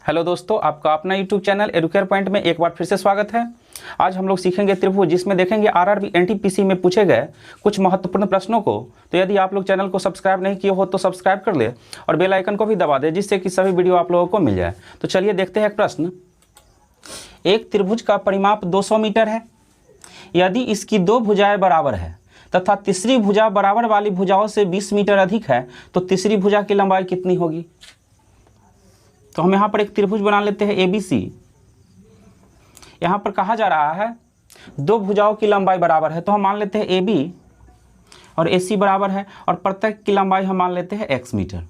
Hello दोस्तों, आपका अपना यूट्यूब चैनल एडुकेयर पॉइंट में एक बार फिर से स्वागत है। आज हम लोग सीखेंगे त्रिभुज, जिसमें देखेंगे आरआरबी एनटीपीसी में पूछे गए कुछ महत्वपूर्ण प्रश्नों को। तो यदि आप लोग चैनल को सब्सक्राइब नहीं किए हो तो सब्सक्राइब कर ले और बेल आइकन को भी दबा दे, जिससे कि सभी वीडियो आप लोगों को मिल जाए। तो चलिए देखते हैं एक प्रश्न। एक त्रिभुज का परिमाप 200 मीटर है। यदि इसकी दो भुजाएं बराबर है तथा तीसरी भुजा बराबर वाली भुजाओं से 20 मीटर अधिक है, तो तीसरी भुजा की लंबाई कितनी होगी? तो हम यहाँ पर एक त्रिभुज बना लेते हैं ABC। यहाँ पर कहा जा रहा है दो भुजाओं की लंबाई बराबर है, तो हम मान लेते हैं AB और AC बराबर है और प्रत्येक की लंबाई हम मान लेते हैं x मीटर।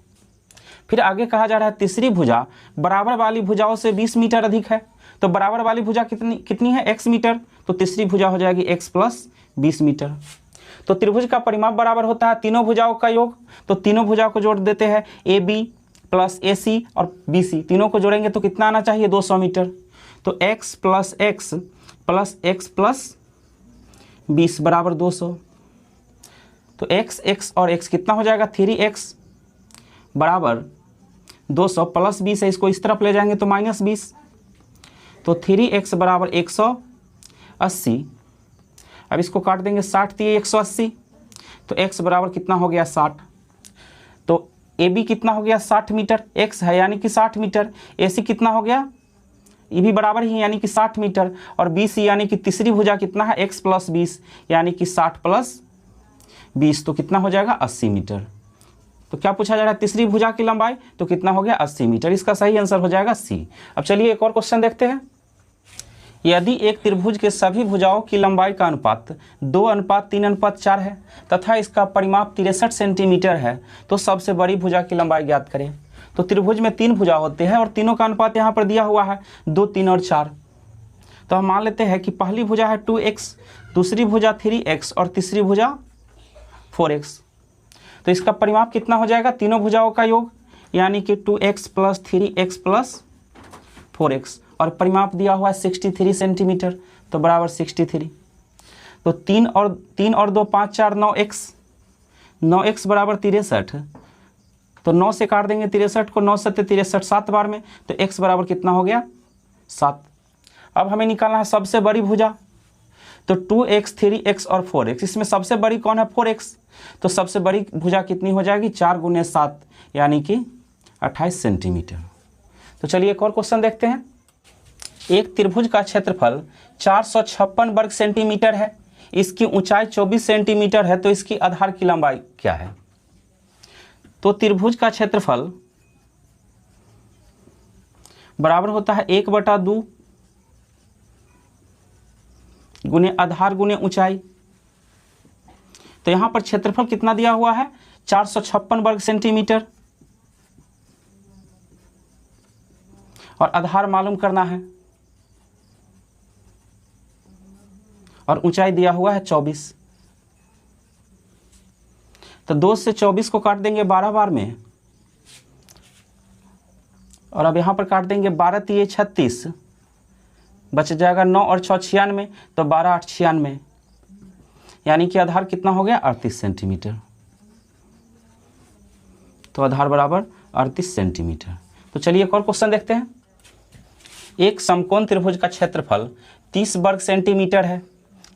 फिर आगे कहा जा रहा है तीसरी भुजा बराबर वाली भुजाओं से 20 मीटर अधिक है, तो बराबर वाली भुजा कितनी है? x metre. तो तीसरी भुजा हो जाएगी x प्लस 20 मीटर। तो त्रिभुज का परिमाप बराबर होता है तीनों भुजाओं का योग। तो तीनों भुजाओं को जोड़ देते हैं, AB प्लस AC और BC, तीनों को जोड़ेंगे तो कितना आना चाहिए? 200 मीटर। तो x plus x plus x plus 20 बराबर 200। तो x और x कितना हो जाएगा? 3x बराबर 200 प्लस 20 है, इसको इस तरफ ले जाएंगे तो माइनस 20। तो 3x बराबर 180। अब इसको काट देंगे, 60 दिए 180, तो x बराबर कितना हो गया? 60। तो AB कितना हो गया? 60 मीटर, x है यानी कि 60 मीटर। AC कितना हो गया? ये भी बराबर ही यानी कि 60 मीटर। और BC यानी कि तीसरी भुजा कितना है? x प्लस 20 यानी कि 60 प्लस 20, तो कितना हो जाएगा? 80 मीटर। तो क्या पूछा जा रहा है? तीसरी भुजा की लंबाई, तो कितना हो गया? 80 मीटर। इसका सही आंसर हो जाएगा C। अब चलिए एक और क्वेश्चन देखते हैं। यदि एक त्रिभुज के सभी भुजाओं की लंबाई का अनुपात 2:3:4 है तथा इसका परिमाप 63 सेंटीमीटर है, तो सबसे बड़ी भुजा की लंबाई ज्ञात करें। तो त्रिभुज में 3 भुजा होते हैं और तीनों का अनुपात यहाँ पर दिया हुआ है 2, 3 और 4। तो हम मान लेते हैं कि पहली भुजा है 2x, दूसरी भुजा 3x और तीसरी भुजा 4x। तो इसका परिमाप कितना हो जाएगा? तीनों भुजाओं का योग, यानी कि 2x plus 3x plus 4x, और परिमाप दिया हुआ है 63 सेंटीमीटर, तो बराबर 63। तो 3 और 2 5 4 9x बराबर 63। तो 9 से काट देंगे 63 को, 9 7 63 7 बार में, तो x बराबर कितना हो गया? 7। अब हमें निकालना है सबसे बड़ी भुजा। तो 2x 3x और 4x, इसमें सबसे बड़ी कौन है? 4x। तो सबसे बड़ी भुजा कितनी हो जाएगी? 4 × 7 यानी कि 28 सेंटीमीटर। तो चलिए एक और क्वेश्चन देखते हैं। एक त्रिभुज का क्षेत्रफल 456 वर्ग सेंटीमीटर है, इसकी ऊंचाई 24 सेंटीमीटर है, तो इसकी आधार की लंबाई क्या है? तो त्रिभुज का क्षेत्रफल बराबर होता है 1/2 गुने आधार गुने ऊंचाई। तो यहां पर क्षेत्रफल कितना दिया हुआ है? 456 वर्ग सेंटीमीटर, और आधार मालूम करना है, और ऊंचाई दिया हुआ है 24। तो 2 से 24 को काट देंगे 12 बार में, और अब यहाँ पर काट देंगे 12 × 36, बच जाएगा 9 और 6 96, तो 12 8 96, यानी कि आधार कितना हो गया? 38 सेंटीमीटर। तो आधार बराबर 38 सेंटीमीटर। तो चलिए एक और क्वेश्चन देखते हैं। एक समकोण त्रिभुज का क्षेत्रफल 30 वर्ग सेंटीमीटर है।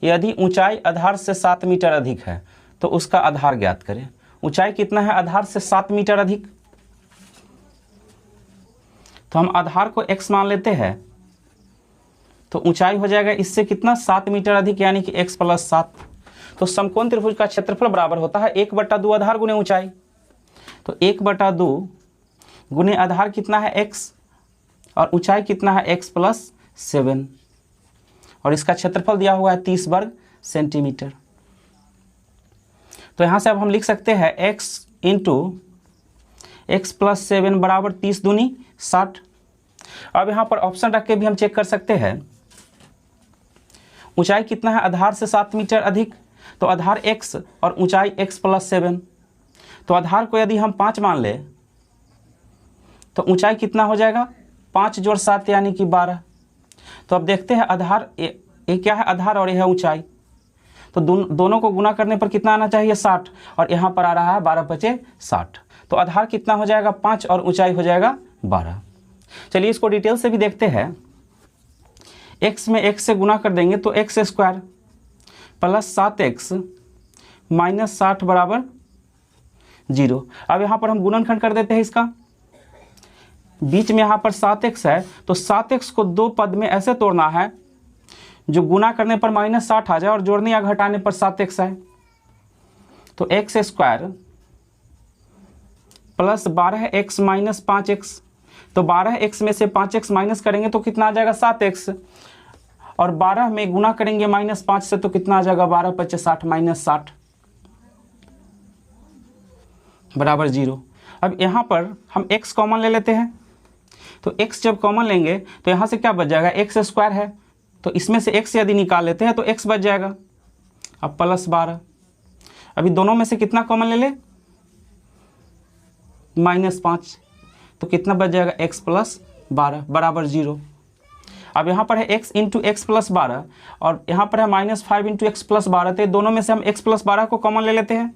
यदि ऊंचाई आधार से 7 मीटर अधिक है, तो उसका आधार ज्ञात करें। ऊंचाई कितना है आधार से? 7 मीटर अधिक। तो हम आधार को x मान लेते हैं, तो ऊंचाई हो जाएगा इससे कितना? 7 मीटर अधिक, यानी कि x प्लस 7। तो समकोण त्रिभुज का क्षेत्रफल बराबर होता है 1/2 आधार गुने ऊंचाई। तो 1/2 गुने आधार कितना है? x, और ऊंचाई कितना है? x प्लस 7, और इसका क्षेत्रफल दिया हुआ है 30 वर्ग सेंटीमीटर। तो यहाँ से अब हम लिख सकते हैं x × x प्लस 7 बराबर 30 दूनी 60। अब यहाँ पर ऑप्शन रख के भी हम चेक कर सकते हैं। ऊंचाई कितना है आधार से 7 मीटर अधिक, तो आधार x और ऊंचाई x प्लस 7। तो आधार को यदि हम 5 मान ले, तो ऊंचाई कितना हो जाएगा? 5 + 7 यानी कि 12। तो अब देखते हैं आधार, ये क्या है? आधार, और यह है ऊंचाई। तो दोनों को गुना करने पर कितना आना चाहिए? 60, और यहाँ पर आ रहा है 12 × 5 = 60। तो आधार कितना हो जाएगा? 5, और ऊंचाई हो जाएगा 12। चलिए इसको डिटेल से भी देखते हैं। x में x से गुना कर देंगे तो x square plus 7x minus 60 बराबर 0। अब यहाँ पर हम गुणनखंड कर देते हैं इसका। बीच में यहाँ पर 7x है तो 7x को दो पद में ऐसे तोड़ना है जो गुना करने पर माइनस 60 आ जाए और जोड़ने या घटाने पर 7x आए। तो x square plus 12x minus 5x, तो 12x में से 5x माइनस करेंगे तो कितना आ जाएगा 7x, और 12 में गुना करेंगे माइनस 5 से तो कितना आ जाएगा 12 × 5 = 60 माइनस 60 बराबर 0। अब यहाँ पर हम x कॉमन ले लेते हैं, तो x जब कॉमन लेंगे तो यहाँ से क्या बच जाएगा, x स्क्वायर है तो इसमें से x यदि निकाल लेते हैं तो x बच जाएगा। अब प्लस 12, अभी दोनों में से कितना कॉमन ले ले, माइनस 5, तो कितना बच जाएगा x + 12 बराबर 0। अब यहाँ पर है x × x + 12 और यहाँ पर है -5 × x + 12, तो दोनों में से हम x + 12 को कॉमन ले लेते हैं,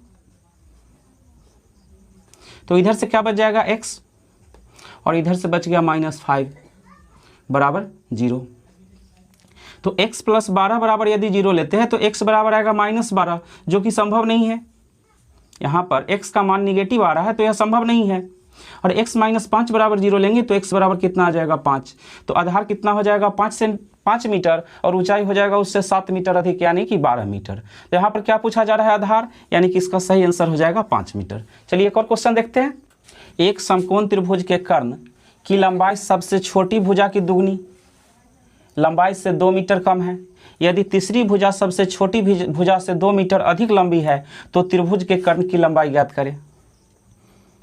तो इधर से क्या बच जाएगा x और इधर से बच गया -5 बराबर 0। तो x + 12 बराबर यदि 0 लेते हैं तो x बराबर आएगा -12, जो कि संभव नहीं है। यहाँ पर x का मान निगेटिव आ रहा है तो यह संभव नहीं है। और x - 5 बराबर 0 लेंगे तो x बराबर कितना आ जाएगा 5, तो आधार कितना हो जाएगा 5 मीटर और ऊंचाई हो जाएगा उससे 7 मीटर अधिक यानी कि 12 मीटर। तो यहाँ पर क्या पूछा जा रहा है आधार, यानी कि इसका सही आंसर हो जाएगा 5 मीटर। चलिए एक और क्वेश्चन देखते हैं। एक समकोण त्रिभुज के कर्ण की लंबाई सबसे छोटी भुजा की दुगनी लंबाई से 2 मीटर कम है। यदि तीसरी भुजा सबसे छोटी भुजा से 2 मीटर अधिक लंबी है तो त्रिभुज के कर्ण की लंबाई ज्ञात करें।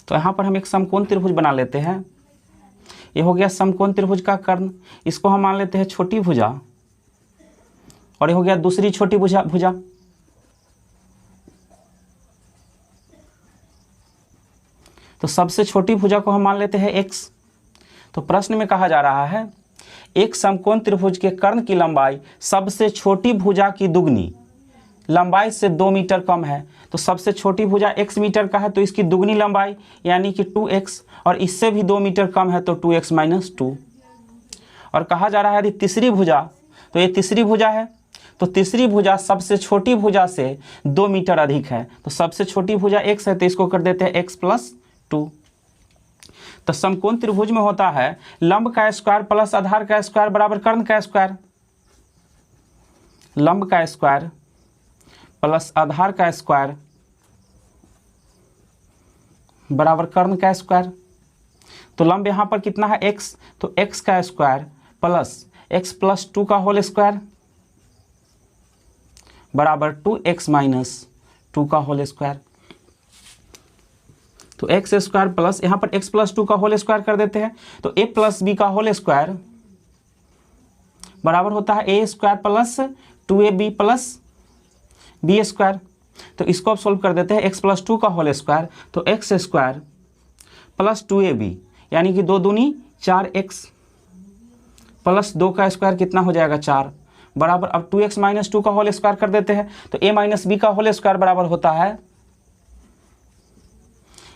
तो यहाँ पर हम एक समकोण त्रिभुज बना लेते हैं। ये हो गया समकोण त्रिभुज का कर्ण, इसको हम मान लेते हैं छोटी भुजा, और ये हो गया दूसरी छोटी भुजा। तो सबसे छोटी भुजा को हम मान लेते हैं x। तो प्रश्न में कहा जा रहा है एक समकोण त्रिभुज के कर्ण की लंबाई सबसे छोटी भुजा की दुगनी लंबाई से 2 मीटर कम है। तो सबसे छोटी भुजा x मीटर का है तो इसकी दुगनी लंबाई यानी कि 2x, और इससे भी 2 मीटर कम है तो 2x - 2। और कहा जा रहा है यदि तीसरी भुजा, तो ये तीसरी भुजा है तो तीसरी भुजा सबसे छोटी भुजा से 2 मीटर अधिक है। तो सबसे छोटी भुजा x है तो इसको कर देते हैं x + 2। तो समकोण त्रिभुज में होता है लंब का स्क्वायर प्लस आधार का स्क्वायर बराबर कर्ण का स्क्वायर। लंब का स्क्वायर प्लस आधार का स्क्वायर बराबर कर्ण का स्क्वायर। तो लंब यहाँ पर कितना है x, तो x का स्क्वायर प्लस x + 2 का होल स्क्वायर बराबर 2x - 2 का होल स्क्वायर। तो x स्क्वायर प्लस यहाँ पर x + 2 का होल स्क्वायर कर देते हैं, तो a + b का होल स्क्वायर बराबर होता है a square plus 2ab plus b square. तो इसको अब सोल्व कर देते हैं x + 2 का होल स्क्वायर, तो x स्क्वायर प्लस 2ab यानी कि 2 दूनी 4x प्लस 2 का स्क्वायर कितना हो जाएगा 4 बराबर। अब 2x - 2 का होल स्क्वायर कर देते हैं, तो a - b का होल स्क्वायर बराबर होता है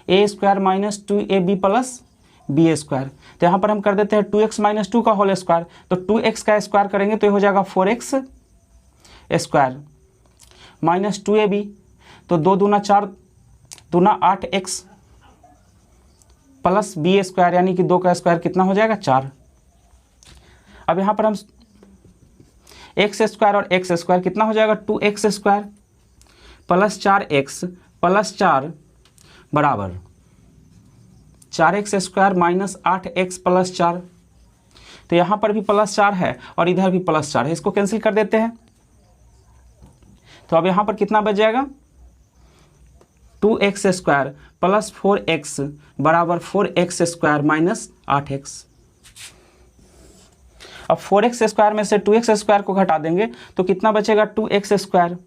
a square - 2ab plus b square. तो यहाँ पर हम कर देते हैं 2x - 2 का होल स्क्वायर, तो 2x का स्क्वायर करेंगे तो ये हो जाएगा 4x स्क्वायर माइनस 2ab, तो 2 दूना 4 दूना 8x प्लस b स्क्वायर यानी कि 2 का स्क्वायर कितना हो जाएगा 4। अब यहाँ पर हम x स्क्वायर और x स्क्वायर कितना हो जाएगा 2x square plus 4x plus 4 बराबर 4x square minus 8x plus 4। तो यहाँ पर भी +4 है और इधर भी +4 है, इसको कैंसिल कर देते हैं। तो अब यहाँ पर कितना बच जाएगा 2x स्क्वायर प्लस 4x बराबर 4x स्क्वायर माइनस 8x। अब 4x स्क्वायर में से 2x स्क्वायर को घटा देंगे तो कितना बचेगा 2x स्क्वायर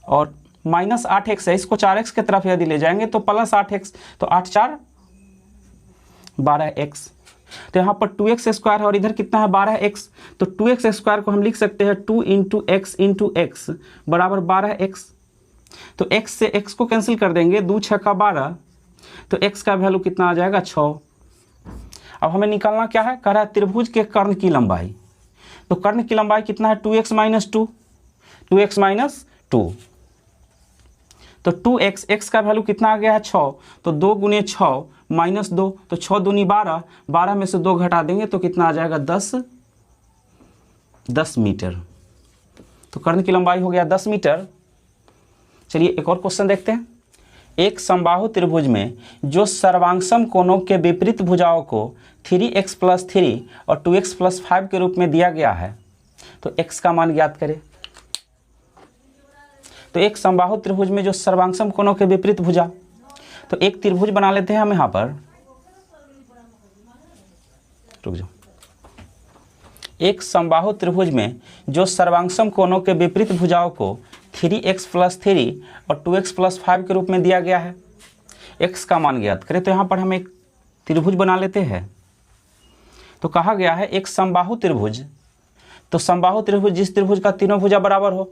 और माइनस 8x है, इसको 4x की तरफ यदि ले जाएंगे तो प्लस 8x, तो 8 4 12x। तो यहाँ पर 2x स्क्वायर है और इधर कितना है 12x, तो 2x स्क्वायर को हम लिख सकते हैं 2 × x बराबर 12x। तो x से x को कैंसिल कर देंगे, 2 × 6 = 12 तो x का वैल्यू कितना आ जाएगा 6। अब हमें निकालना क्या है, कह रहा है त्रिभुज के कर्ण की लंबाई। तो कर्ण की लंबाई कितना है 2x - 2, 2x - 2। तो 2x, x का वैल्यू कितना आ गया है 6, तो 2 × 6 - 2, तो 6 दूनी 12, 12 में से 2 घटा देंगे तो कितना आ जाएगा 10 मीटर। तो कर्ण की लंबाई हो गया 10 मीटर। चलिए एक और क्वेश्चन देखते हैं। एक समबाहु त्रिभुज में जो सर्वांगसम कोणों के विपरीत भुजाओं को 3x + 3 और 2x + 5 के रूप में दिया गया है, तो x का मान ज्ञात करें। तो एक समबाहु त्रिभुज में जो सर्वांगसम कोणों के विपरीत भुजा, तो एक त्रिभुज बना लेते हैं हम यहाँ पर। रुक जाओ। एक समबाहु त्रिभुज में जो सर्वांगसम कोणों के विपरीत भुजाओं को 3x + 3 और 2x + 5 के रूप में दिया गया है, x का मान ज्ञात करें। तो यहाँ पर हम एक त्रिभुज बना लेते हैं। तो कहा गया है एक समबाहु त्रिभुज, तो समबाहु त्रिभुज जिस त्रिभुज का तीनों भुजा बराबर हो।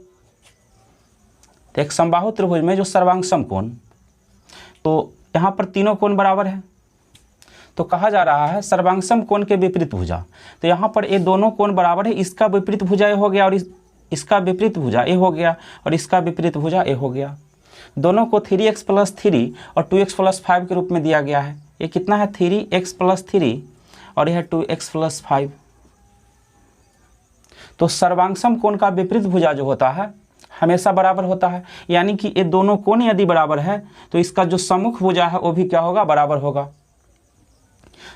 तो एक समबाहु त्रिभुज में जो सर्वांगसम कोण, तो यहाँ पर तीनों कोण बराबर है। तो कहा जा रहा है सर्वांगसम कोण के विपरीत भुजा, तो यहाँ पर ये दोनों कोण बराबर है। इसका विपरीत भुजा ये हो गया और इसका विपरीत भुजा ए हो गया और इसका विपरीत भुजा ए हो गया। दोनों को 3x + 3 और 2x + 5 के रूप में दिया गया है। ये कितना है 3x + 3 और यह है 2x + 5। तो सर्वांगसम कोण का विपरीत भुजा जो होता है हमेशा बराबर होता है, यानी कि ये दोनों कोण यदि बराबर है तो इसका जो सम्मुख भुजा है वो भी क्या होगा, बराबर होगा।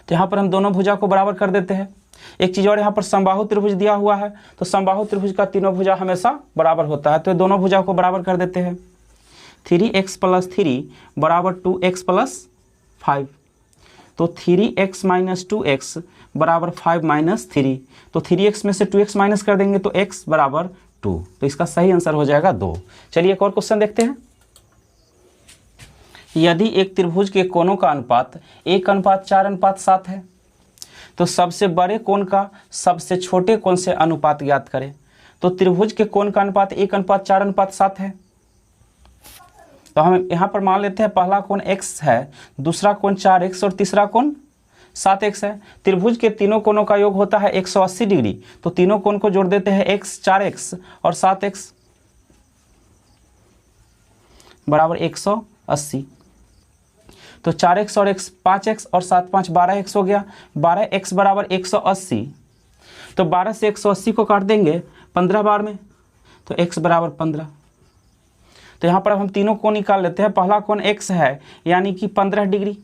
तो यहाँ पर हम दोनों भुजा को बराबर कर देते हैं। एक चीज़ और, यहाँ पर समबाहु त्रिभुज दिया हुआ है, तो समबाहु त्रिभुज का तीनों भुजा हमेशा बराबर होता है। तो दोनों भुजा को बराबर कर देते हैं। 3x + 3 = 2x + 5। तो 3x - 2x = 5 - 3। तो 3x में से 2x माइनस कर देंगे तो x = 2। तो इसका सही आंसर हो जाएगा 2। चलिए एक और क्वेश्चन देखते हैं। यदि एक त्रिभुज के कोणों का अनुपात 1:4:7 है, तो सबसे बड़े कोण का सबसे छोटे कोण से अनुपात ज्ञात करें। तो त्रिभुज के कोण का अनुपात 1:4:7 है। तो हम यहाँ पर मान लेते हैं पहला कोण x है, दूसरा कोण 4x और तीसरा कोण 7x है। त्रिभुज के तीनों कोणों का योग होता है 180 डिग्री। तो तीनों कोण को जोड़ देते हैं x, 4x और 7x = 180। तो 4x और x 5x और 7 5 12x हो गया। 12x = 180। तो 12 से 180 को काट देंगे 15 बार में, तो x = 15। तो यहाँ पर हम तीनों कोण निकाल लेते हैं। पहला कोण x है यानी कि 15 डिग्री,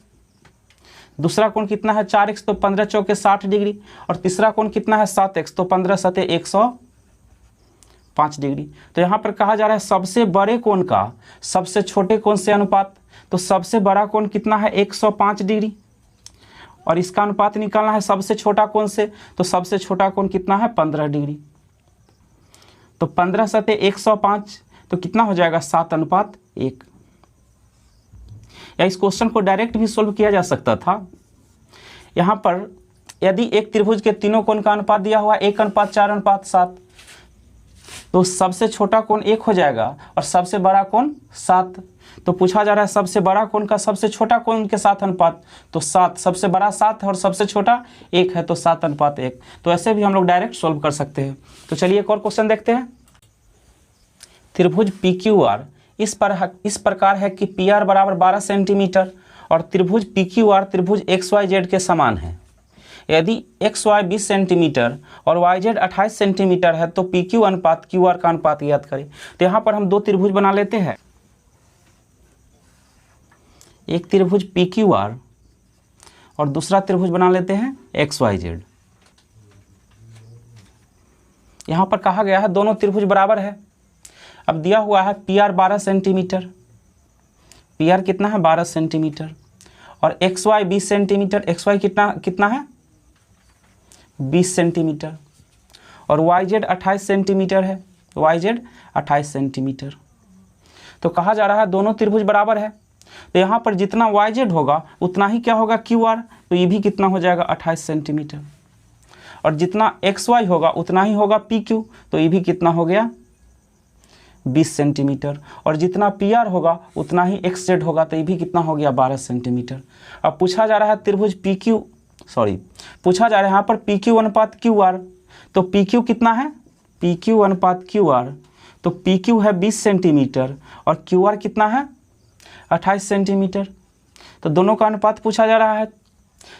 दूसरा कोण कितना है 4x, तो 15 चौके 60 डिग्री, और तीसरा कोण कितना है 7x, तो 15 सते 105 डिग्री। तो यहाँ पर कहा जा रहा है सबसे बड़े कोण का सबसे छोटे कोण से अनुपात। तो सबसे बड़ा कोण कितना है 105 डिग्री, और इसका अनुपात निकालना है सबसे छोटा कोण से। तो सबसे छोटा कोण कितना है 15 डिग्री। तो 15 सते 105, तो कितना हो जाएगा 7:1। या इस क्वेश्चन को डायरेक्ट भी सोल्व किया जा सकता था। यहाँ पर यदि एक त्रिभुज के तीनों कोण का अनुपात दिया हुआ 1:4:7, तो सबसे छोटा कोण 1 हो जाएगा और सबसे बड़ा कोण 7। तो पूछा जा रहा है सबसे बड़ा कोण का सबसे छोटा कोण के साथ अनुपात, तो 7। सबसे बड़ा 7 है और सबसे छोटा 1 है, तो 7:1। तो ऐसे भी हम लोग डायरेक्ट सोल्व कर सकते हैं। तो चलिए एक और क्वेश्चन देखते हैं। त्रिभुज PQR इस प्रकार है कि PR = 12 सेंटीमीटर और त्रिभुज PQR त्रिभुज XYZ के समान है। यदि XY 20 सेंटीमीटर और YZ 28 सेंटीमीटर है, तो PQ अनुपात QR का अनुपात ज्ञात करें। तो यहाँ पर हम दो त्रिभुज बना लेते हैं। एक त्रिभुज PQR और दूसरा त्रिभुज बना लेते हैं XYZ। यहाँ पर कहा गया है दोनों त्रिभुज बराबर है। अब दिया हुआ है PR 12 सेंटीमीटर, PR कितना है 12 सेंटीमीटर, और XY 20 सेंटीमीटर, XY कितना है 20 सेंटीमीटर, और YZ 28 सेंटीमीटर है, YZ 28 सेंटीमीटर। तो कहा जा रहा है दोनों त्रिभुज बराबर है। तो यहाँ पर जितना YZ होगा उतना ही क्या होगा QR, तो ये भी कितना हो जाएगा 28 सेंटीमीटर, और जितना XY होगा उतना ही होगा PQ, तो ये भी कितना हो गया 20 सेंटीमीटर, और जितना पी आर होगा उतना ही एक्स जेड होगा, तो ये भी कितना हो गया 12 सेंटीमीटर। अब पूछा जा रहा है त्रिभुज पूछा जा रहा है यहाँ पर पी क्यू अनुपात क्यू आर, तो पी क्यू कितना है, पी क्यू अनुपात क्यू आर, तो पी क्यू है 20 सेंटीमीटर और क्यू आर कितना है 28 सेंटीमीटर। तो दोनों का अनुपात पूछा जा रहा है,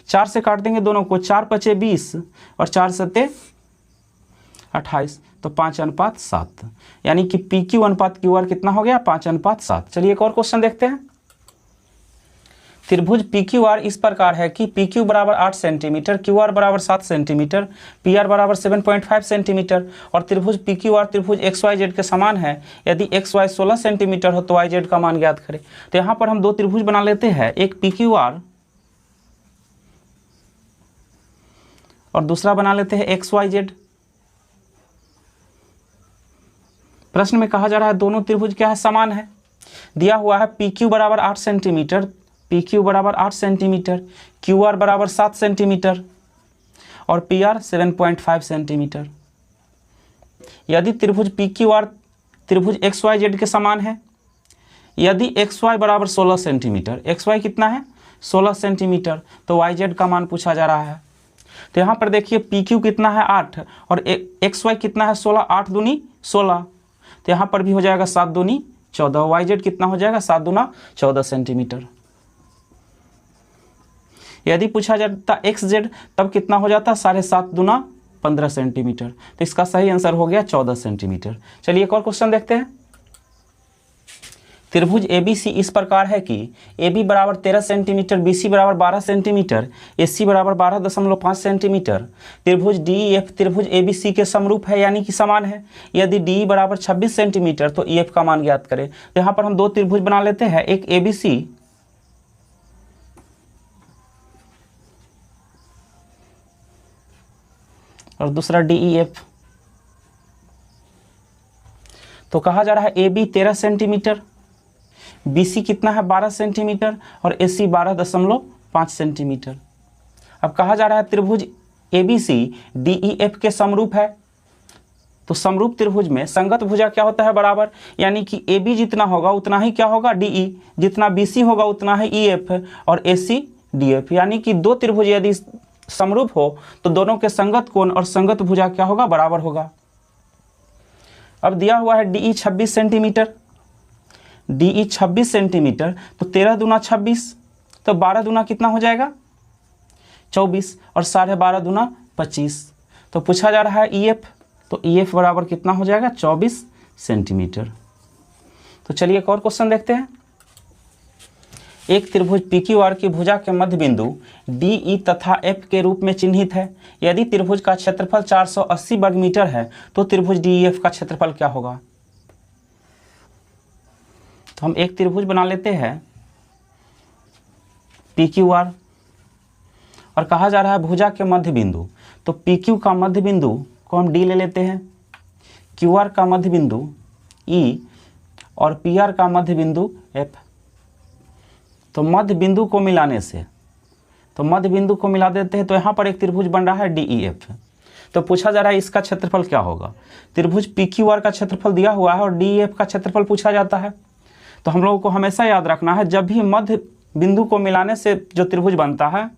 4 से काट देंगे दोनों को, 4 पचे 20 और 4 सत्ते 28, तो 5:7, यानी कि पी क्यू अनुपात क्यू आर कितना हो गया 5:7। चलिए एक और क्वेश्चन देखते हैं। त्रिभुज पी क्यू आर इस प्रकार है कि पी क्यू बराबर 8 सेंटीमीटर, क्यू आर बराबर 7 सेंटीमीटर, पी आर बराबर 7.5 सेंटीमीटर, और त्रिभुज पी क्यू आर त्रिभुज एक्स वाई जेड के समान है। यदि एक्स वाई 16 सेंटीमीटर हो तो वाई जेड का मान ज्ञात करें। तो यहाँ पर हम दो त्रिभुज बना लेते हैं, एक पी क्यू आर और दूसरा बना लेते हैं एक्स वाई जेड। प्रश्न में कहा जा रहा है दोनों त्रिभुज क्या है, समान है। दिया हुआ है पी क्यू बराबर 8 सेंटीमीटर, पी क्यू बराबर 8 सेंटीमीटर, क्यू आर बराबर 7 सेंटीमीटर और पी आर 7.5 सेंटीमीटर। यदि त्रिभुज पी क्यू आर त्रिभुज एक्स वाई जेड के समान है, यदि एक्स वाई बराबर 16 सेंटीमीटर, एक्स वाई कितना है 16 सेंटीमीटर, तो वाई जेड का मान पूछा जा रहा है। तो यहाँ पर देखिए पी क्यू कितना है 8 और एक्स वाई कितना है 16, 8 दूनी 16, तो यहाँ पर भी हो जाएगा 7 दूनी 14, वाई जेड कितना हो जाएगा 7 दूना 14 सेंटीमीटर। यदि पूछा जाता एक्स जेड तब कितना हो जाता 7.5 दूना 15 सेंटीमीटर, तो इसका सही आंसर हो गया 14 सेंटीमीटर। चलिए एक और क्वेश्चन देखते हैं। त्रिभुज ABC इस प्रकार है कि AB बराबर 13 सेंटीमीटर, BC बराबर 12 सेंटीमीटर, AC बराबर 12.5 सेंटीमीटर। त्रिभुज DEF त्रिभुज ABC के समरूप है यानी कि समान है। यदि DE बराबर 26 सेंटीमीटर तो EF का मान ज्ञात करें। तो यहाँ पर हम दो त्रिभुज बना लेते हैं, एक ABC और दूसरा DEF। तो कहा जा रहा है AB 13 सेंटीमीटर, BC कितना है 12 सेंटीमीटर और AC 12.5 सेंटीमीटर। अब कहा जा रहा है त्रिभुज ABC DEF के समरूप है। तो समरूप त्रिभुज में संगत भुजा क्या होता है बराबर, यानी कि AB जितना होगा उतना ही क्या होगा DE, जितना BC होगा उतना ही EF और AC DF, यानी कि दो त्रिभुज यदि समरूप हो तो दोनों के संगत कोण और संगत भुजा क्या होगा बराबर होगा। अब दिया हुआ है DE 26 सेंटीमीटर, DE 26 सेंटीमीटर, तो 13 दूना 26, तो 12 दूना कितना हो जाएगा 24 और 12.5 दूना 25। तो पूछा जा रहा है EF, तो EF बराबर कितना हो जाएगा 24 सेंटीमीटर। तो चलिए एक और क्वेश्चन देखते हैं। एक त्रिभुज PQR की भुजा के मध्य बिंदु DE तथा F के रूप में चिन्हित है। यदि त्रिभुज का क्षेत्रफल 480 वर्ग मीटर है तो त्रिभुज DEF का क्षेत्रफल क्या होगा। तो हम एक त्रिभुज बना लेते हैं PQR और कहा जा रहा है भुजा के मध्य बिंदु, तो PQ का मध्य बिंदु को हम D ले लेते हैं, QR का मध्य बिंदु E और PR का मध्य बिंदु F। तो मध्य बिंदु को मिलाने से, तो मध्य बिंदु को मिला देते हैं, तो यहाँ पर एक त्रिभुज बन रहा है DEF। तो पूछा जा रहा है इसका क्षेत्रफल क्या होगा। त्रिभुज PQR का क्षेत्रफल दिया हुआ है और DEF का क्षेत्रफल पूछा जाता है। तो हम लोगों को हमेशा याद रखना है जब भी मध्य बिंदु को मिलाने से जो त्रिभुज बनता है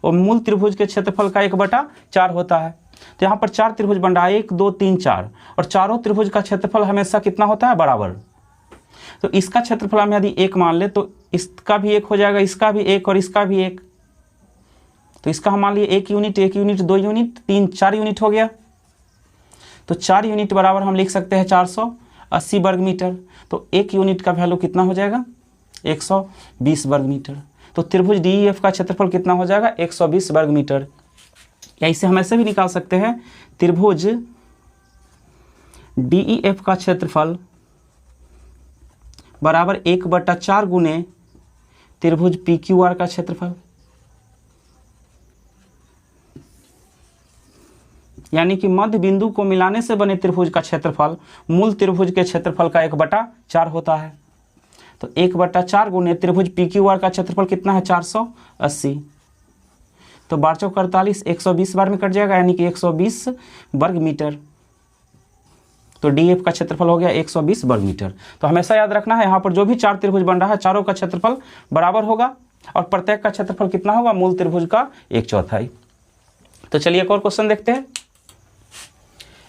वो मूल त्रिभुज के क्षेत्रफल का 1/4 होता है। तो यहाँ पर 4 त्रिभुज बन रहा है, 1 2 3 4, और चारों त्रिभुज का क्षेत्रफल हमेशा कितना होता है बराबर। तो इसका क्षेत्रफल हम यदि 1 मान ले तो इसका भी 1 हो जाएगा, इसका भी 1 और इसका भी 1। तो इसका हम मान लिए 1 यूनिट 1 यूनिट 2 यूनिट 3 4 यूनिट हो गया। तो 4 यूनिट बराबर हम लिख सकते हैं 480 वर्ग मीटर। तो 1 यूनिट का वैल्यू कितना हो जाएगा 120 वर्ग मीटर। तो त्रिभुज DEF का क्षेत्रफल कितना हो जाएगा 120 वर्ग मीटर। या इसे हम ऐसे भी निकाल सकते हैं, त्रिभुज DEF का क्षेत्रफल बराबर 1/4 गुने त्रिभुज PQR का क्षेत्रफल, यानी कि मध्य बिंदु को मिलाने से बने त्रिभुज का क्षेत्रफल मूल त्रिभुज के क्षेत्रफल का 1/4 होता है। तो 1/4 गुने त्रिभुज PQR का क्षेत्रफल कितना है 480। तो 12 चौक 48, 120 बार में कट जाएगा, यानी कि 120 वर्ग मीटर। तो DF का क्षेत्रफल हो गया 120 वर्ग मीटर। तो हमेशा याद रखना है यहाँ पर जो भी चार त्रिभुज बन रहा है चारों का क्षेत्रफल बराबर होगा और प्रत्येक का क्षेत्रफल कितना होगा, मूल त्रिभुज का 1/4। तो चलिए एक और क्वेश्चन देखते हैं।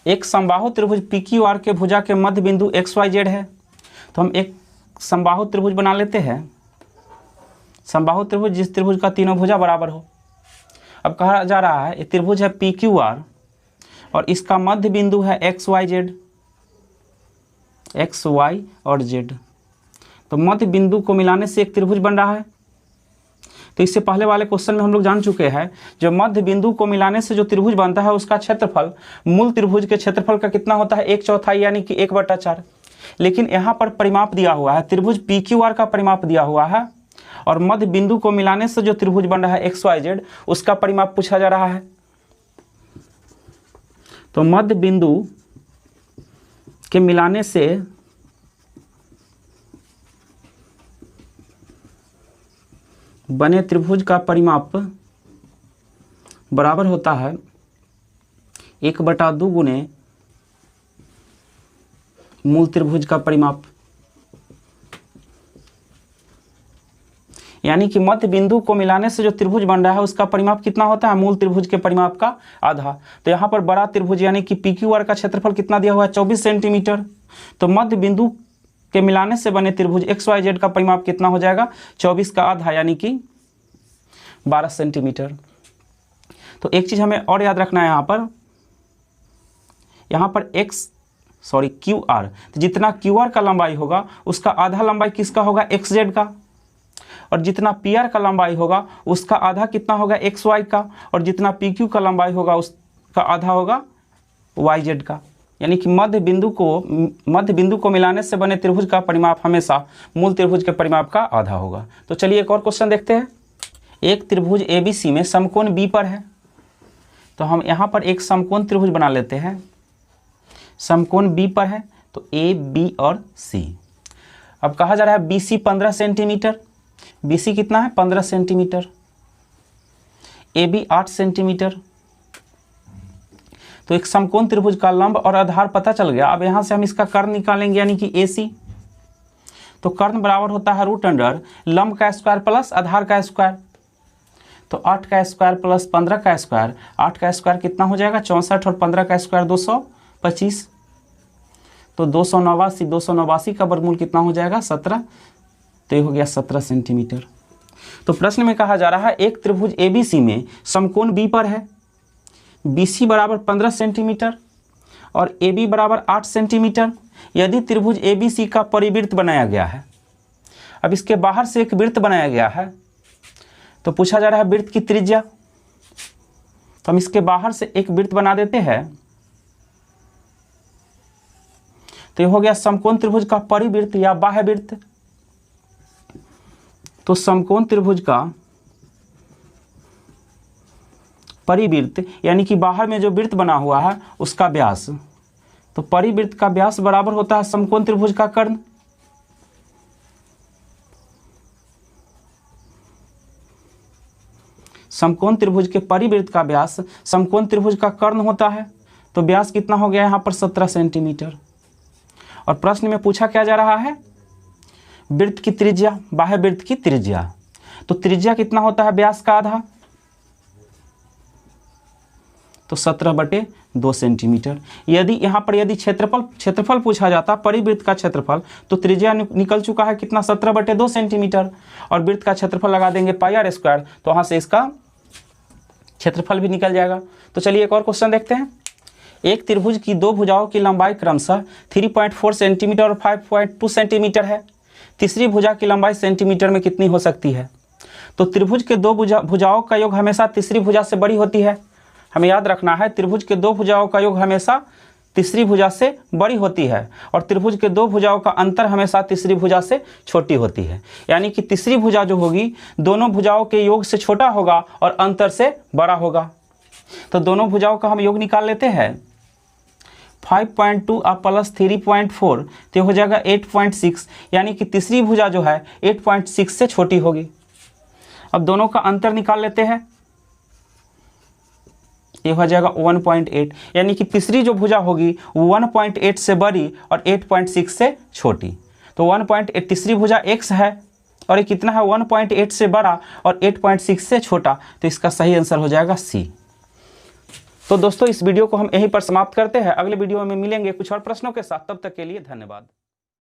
एक समबाहु त्रिभुज PQR के भुजा के मध्य बिंदु XYZ है। तो हम एक समबाहु त्रिभुज बना लेते हैं। समबाहु त्रिभुज जिस त्रिभुज का तीनों भुजा बराबर हो। अब कहा जा रहा है त्रिभुज है PQR और इसका मध्य बिंदु है XY और Z। तो मध्य बिंदु को मिलाने से एक त्रिभुज बन रहा है। तो इससे पहले वाले क्वेश्चन में हम लोग जान चुके हैं जो मध्य बिंदु को मिलाने से जो त्रिभुज बनता है उसका क्षेत्रफल मूल त्रिभुज के क्षेत्रफल का कितना होता है, 1/4 यानी कि 1/4। लेकिन यहाँ पर परिमाप दिया हुआ है, त्रिभुज PQR का परिमाप दिया हुआ है और मध्य बिंदु को मिलाने से जो त्रिभुज बन रहा है XYZ उसका परिमाप पूछा जा रहा है। तो मध्य बिंदु के मिलाने से बने त्रिभुज का परिमाप बराबर होता है 1/2 गुने मूल त्रिभुज का परिमाप। यानी कि मध्य बिंदु को मिलाने से जो त्रिभुज बन रहा है उसका परिमाप कितना होता है, मूल त्रिभुज के परिमाप का आधा। तो यहाँ पर बड़ा त्रिभुज यानी कि PQR का क्षेत्रफल कितना दिया हुआ है, 24 सेंटीमीटर। तो मध्य बिंदु के मिलाने से बने त्रिभुज XYZ का परिमाप कितना हो जाएगा, 24 का आधा यानी कि 12 सेंटीमीटर। तो एक चीज़ हमें और याद रखना है यहाँ पर QR, तो जितना QR का लंबाई होगा उसका आधा लंबाई किसका होगा, XZ का। और जितना PR का लंबाई होगा उसका आधा कितना होगा, XY का। और जितना PQ का लंबाई होगा उसका आधा होगा YZ का। यानी कि मध्य बिंदु को मिलाने से बने त्रिभुज का परिमाप हमेशा मूल त्रिभुज के परिमाप का आधा होगा। तो चलिए एक और क्वेश्चन देखते हैं। एक त्रिभुज ABC में समकोण B पर है। तो हम यहाँ पर एक समकोण त्रिभुज बना लेते हैं। समकोण B पर है तो A, B और C। अब कहा जा रहा है BC 15 सेंटीमीटर। BC कितना है, 15 सेंटीमीटर। AB 8 centimetre. तो एक समकोण त्रिभुज का लंब और आधार पता चल गया। अब यहाँ से हम इसका कर्ण निकालेंगे यानी कि AC। तो कर्ण बराबर होता है √अंडर लंब का स्क्वायर प्लस आधार का स्क्वायर। तो 8 का स्क्वायर प्लस 15 का स्क्वायर, 8 का स्क्वायर कितना हो जाएगा 64 और 15 का स्क्वायर 225। तो 289 का वर्गमूल कितना हो जाएगा 17। तो ये हो गया 17 सेंटीमीटर। तो प्रश्न में कहा जा रहा है एक त्रिभुज ABC में समकोण B पर है। BC बराबर 15 सेंटीमीटर और AB बराबर 8 सेंटीमीटर। यदि त्रिभुज ABC का परिवृत्त बनाया गया है, अब इसके बाहर से एक वृत्त बनाया गया है, तो पूछा जा रहा है वृत्त की त्रिज्या। तो हम इसके बाहर से एक वृत्त बना देते हैं। तो ये हो गया समकोण त्रिभुज का परिवृत्त या बाह्य वृत्त। तो समकोण त्रिभुज का परिवृत्त यानी कि बाहर में जो वृत्त बना हुआ है उसका व्यास। तो परिवृत्त का व्यास बराबर होता है समकोण त्रिभुज का कर्ण। समकोण त्रिभुज के परिवृत्त का व्यास समकोण त्रिभुज का कर्ण होता है। तो व्यास कितना हो गया यहाँ पर 17 सेंटीमीटर। और प्रश्न में पूछा क्या जा रहा है, वृत्त की त्रिज्या, बाह्य वृत्त की त्रिज्या। तो त्रिज्या कितना होता है व्यास का आधा। तो 17/2 सेंटीमीटर। यदि यहाँ पर यदि क्षेत्रफल पूछा जाता परिवृत्त का क्षेत्रफल, तो त्रिज्या निकल चुका है कितना 17/2 सेंटीमीटर। और वृत्त का क्षेत्रफल लगा देंगे πr², तो वहाँ से इसका क्षेत्रफल भी निकल जाएगा। तो चलिए एक और क्वेश्चन देखते हैं। एक त्रिभुज की दो भुजाओं की लंबाई क्रमशः 3.4 सेंटीमीटर और 5.2 सेंटीमीटर है। तीसरी भुजा की लंबाई सेंटीमीटर में कितनी हो सकती है। तो त्रिभुज के दो भुजाओं का योग हमेशा तीसरी भुजा से बड़ी होती है। हमें याद रखना है त्रिभुज के दो भुजाओं का योग हमेशा तीसरी भुजा से बड़ी होती है और त्रिभुज के दो भुजाओं का अंतर हमेशा तीसरी भुजा से छोटी होती है। यानी कि तीसरी भुजा जो होगी दोनों भुजाओं के योग से छोटा होगा और अंतर से बड़ा होगा। तो दोनों भुजाओं का हम योग निकाल लेते हैं। 5.2 प्लस 3.4 तो हो जाएगा 8.6, यानी कि तीसरी भुजा जो है 8.6 से छोटी होगी। अब दोनों का अंतर निकाल लेते हैं। ये हो जाएगा 1.8, यानी कि तीसरी जो भुजा होगी वो 1.8 से बड़ी और 8.6 से छोटी। तो 1.8 तीसरी भुजा x है और ये कितना है 1.8 से बड़ा और 8.6 से छोटा, तो इसका सही आंसर हो जाएगा सी। तो दोस्तों इस वीडियो को हम यहीं पर समाप्त करते हैं। अगले वीडियो में मिलेंगे कुछ और प्रश्नों के साथ, तब तक के लिए धन्यवाद।